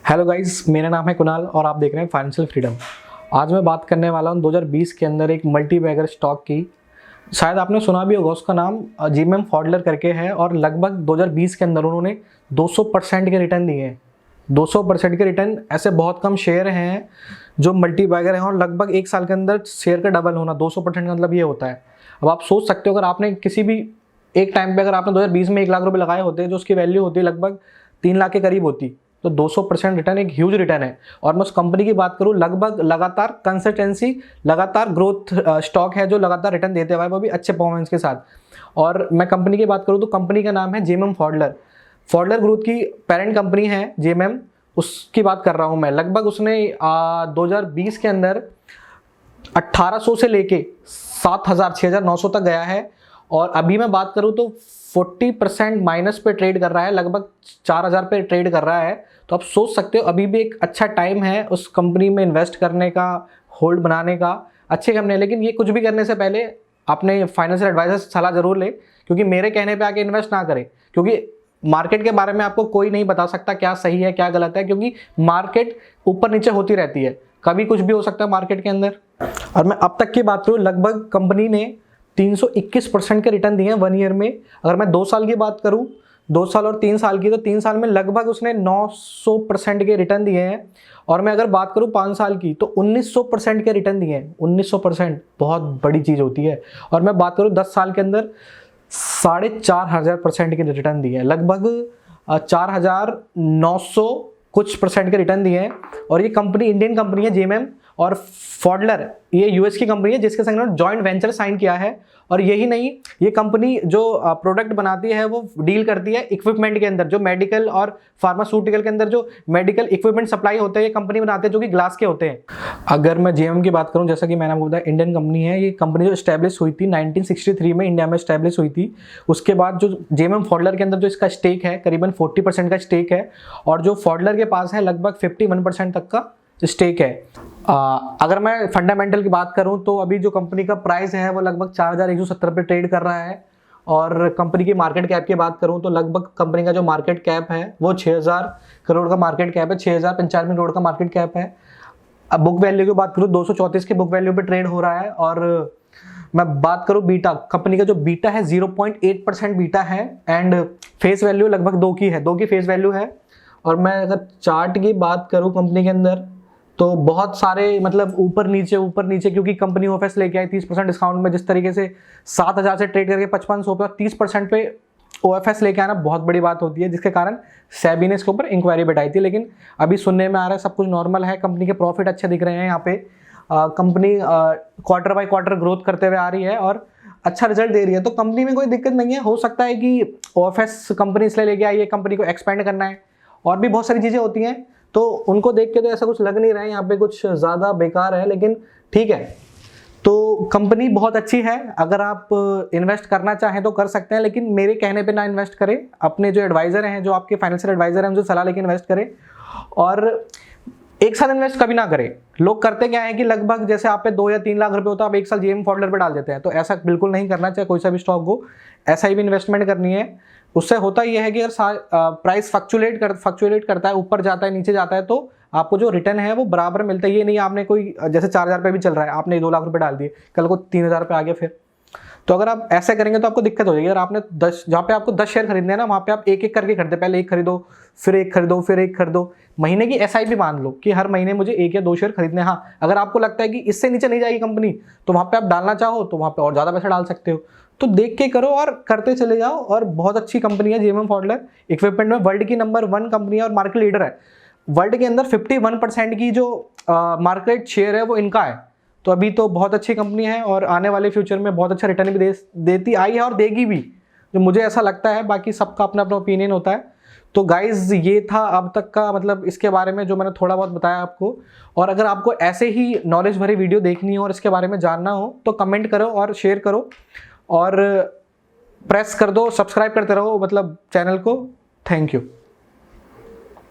Hello guys, मेरा नाम है कुणाल और आप देख रहे हैं फाइनेंशियल फ्रीडम। आज मैं बात करने वाला हूं 2020 के अंदर एक मल्टी बैगर स्टॉक की। शायद आपने सुना भी होगा, उसका नाम जीएमएम फॉडलर करके है और लगभग 2020 के अंदर उन्होंने 200% के रिटर्न दिए हैं। 200% के रिटर्न, ऐसे बहुत कम शेयर हैं जो मल्टी बैगर हैं और लगभग एक साल के अंदर शेयर का डबल होना। 200% का मतलब ये होता है। अब आप सोच सकते हो, अगर आपने किसी भी एक टाइम पे अगर आपने 2020 में 1 लाख रुपए लगाए होते जो उसकी वैल्यू होती लगभग 3 लाख के करीब होती, तो 200% रिटर्न एक ह्यूज रिटर्न है। और मैं उस कंपनी की बात करूं, लगभग लगातार कंसिस्टेंसी, लगातार ग्रोथ स्टॉक है जो लगातार रिटर्न देते हुए, वो भी अच्छे परफॉर्मेंस के साथ। और मैं कंपनी की बात करूं तो कंपनी का नाम है जेएमएम फॉडलर। फॉडलर ग्रुप की पेरेंट कंपनी है जेएमएम, उसकी बात कर रहा हूं मैं। लगभग उसने 2020 के अंदर 1800 से लेके 7000 6900 तक गया है। और अभी मैं बात करूं तो 40% माइनस पे ट्रेड कर रहा है, लगभग 4000 पे ट्रेड कर रहा है। तो आप सोच सकते हो अभी भी एक अच्छा टाइम है उस कंपनी में इन्वेस्ट करने का, होल्ड बनाने का। अच्छे कंपनी है, लेकिन ये कुछ भी करने से पहले अपने फाइनेंशियल एडवाइजर से सलाह जरूर ले, क्योंकि मेरे कहने पे आके इन्वेस्ट ना करें। क्योंकि मार्केट के बारे में आपको कोई नहीं बता सकता क्या सही है क्या गलत है, क्योंकि मार्केट ऊपर नीचे होती रहती है, कभी कुछ भी हो सकता है मार्केट के अंदर। और मैं अब तक की बात करूँ, लगभग कंपनी ने 321% के रिटर्न दिए हैं 1 ईयर में। अगर मैं 2 साल की बात करूं, 2 साल और 3 साल की, तो 3 साल में लगभग उसने 900% के रिटर्न दिए हैं। और मैं अगर बात करूं 5 साल की, तो 1900% के रिटर्न दिए हैं। 1900% बहुत बड़ी चीज़ होती है। और मैं बात करूं 10 साल के अंदर 4500% के रिटर्न दिए हैं, लगभग 4900 कुछ परसेंट के रिटर्न दिए हैं। और ये कंपनी इंडियन कंपनी है जेएमएम, और फॉडलर ये यूएस की कंपनी है जिसके संग उन्होंने जॉइंट वेंचर साइन किया है। और यही नहीं, ये कंपनी जो प्रोडक्ट बनाती है वो डील करती है इक्विपमेंट के अंदर, जो मेडिकल और फार्मास्यूटिकल के अंदर जो मेडिकल इक्विपमेंट सप्लाई होते हैं, ये कंपनी बनाती है, जो कि ग्लास के होते हैं। अगर मैं जेएमएम की बात करूं, जैसा कि मैंने आपको बताया इंडियन कंपनी है। ये कंपनी जो स्टैब्लिश हुई थी 1963 में, इंडिया में स्टैब्लिश हुई थी। उसके बाद जो जेएमएम फॉडलर के अंदर जो इसका स्टेक है, करीबन 40% का स्टेक है। और जो फॉडलर के पास है लगभग 51% तक का स्टेक है। अगर मैं फंडामेंटल की बात करूं तो अभी जो कंपनी का प्राइस है वो लगभग 4170 पे ट्रेड कर रहा है। और कंपनी की मार्केट कैप की बात करूं तो लगभग कंपनी का जो मार्केट कैप है वो 6000 करोड़ का मार्केट कैप है, 6095 करोड़ का मार्केट कैप है। अब बुक वैल्यू की बात करूं 234 के बुक वैल्यू पे ट्रेड हो रहा है। और मैं बात करूं बीटा, कंपनी का जो बीटा है 0.8% बीटा है। एंड फेस वैल्यू लगभग 2 की है, 2 की फेस वैल्यू है। और मैं अगर चार्ट की बात करूं कंपनी के अंदर, तो बहुत सारे मतलब ऊपर नीचे, क्योंकि कंपनी ओएफएस लेके आई 30% डिस्काउंट में। जिस तरीके से 7000 से ट्रेड करके 5500 पे 30% पे ओएफएस लेके आना बहुत बड़ी बात होती है, जिसके कारण सेबी ने इसके ऊपर इंक्वायरी बैठाई थी। लेकिन अभी सुनने में आ रहा है सब कुछ नॉर्मल है, कंपनी के प्रॉफिट अच्छे दिख रहे हैं। यहाँ पे company quarter by quarter growth करते हुए आ रही है और अच्छा रिजल्ट दे रही है। तो कंपनी में कोई दिक्कत नहीं है। हो सकता है कि ओएफएस कंपनी इसलिए लेके आई है, कंपनी को एक्सपेंड करना है, और भी बहुत सारी चीज़ें होती हैं। तो उनको देख के तो ऐसा कुछ लग नहीं रहा है यहाँ पे कुछ ज़्यादा बेकार है, लेकिन ठीक है। तो कंपनी बहुत अच्छी है, अगर आप इन्वेस्ट करना चाहें तो कर सकते हैं, लेकिन मेरे कहने पे ना इन्वेस्ट करें। अपने जो एडवाइज़र हैं, जो आपके फाइनेंशियल एडवाइज़र हैं, उनसे सलाह लेके इन्वेस्ट करें। और एक साथ इन्वेस्ट कभी ना करें। लोग करते क्या है कि लगभग जैसे आप पे 2 या 3 लाख रुपए होता है, आप एक साल जेएमएम फॉडलर पे डाल देते हैं। तो ऐसा बिल्कुल नहीं करना चाहिए, कोई सा भी स्टॉक हो ऐसा ही भी इन्वेस्टमेंट करनी है। उससे होता यह है कि अगर प्राइस फ्लक्चुएट करता है, ऊपर जाता है नीचे जाता है, तो आपको जो रिटर्न है वो बराबर मिलता है। ये नहीं आपने कोई जैसे 4000 पे भी चल रहा है, आपने 2 लाख रुपए डाल दिए, कल को 3000 पे आ गए फिर। तो अगर आप ऐसे करेंगे तो आपको दिक्कत हो जाएगी। अगर आपने 10, जहाँ पे आपको 10 शेयर खरीदने हैं ना, वहाँ पे आप एक एक करके खरीदे, पहले एक खरीदो, फिर एक खरीदो, फिर एक खरीदो। महीने की एसआईपी मान लो कि हर महीने मुझे 1 या 2 शेयर खरीदने। हाँ, अगर आपको लगता है कि इससे नीचे नहीं जाएगी कंपनी, तो वहाँ पे आप डालना चाहो तो वहाँ पे और ज़्यादा पैसा डाल सकते हो। तो देख के करो और करते चले जाओ। और बहुत अच्छी कंपनी है जेएमएम फॉडलर, इक्विपमेंट में वर्ल्ड की नंबर 1 कंपनी है और मार्केट लीडर है। वर्ल्ड के अंदर 51% की जो मार्केट शेयर है वो इनका है। तो अभी तो बहुत अच्छी कंपनी है और आने वाले फ्यूचर में बहुत अच्छा रिटर्न भी देती आई है और देगी भी, जो मुझे ऐसा लगता है। बाकी सबका अपना अपना ओपिनियन होता है। तो गाइज ये था अब तक का मतलब इसके बारे में जो मैंने थोड़ा बहुत बताया आपको। और अगर आपको ऐसे ही नॉलेज भरी वीडियो देखनी हो और इसके बारे में जानना हो तो कमेंट करो और शेयर करो और प्रेस कर दो, सब्सक्राइब करते रहो मतलब चैनल को। Thank you.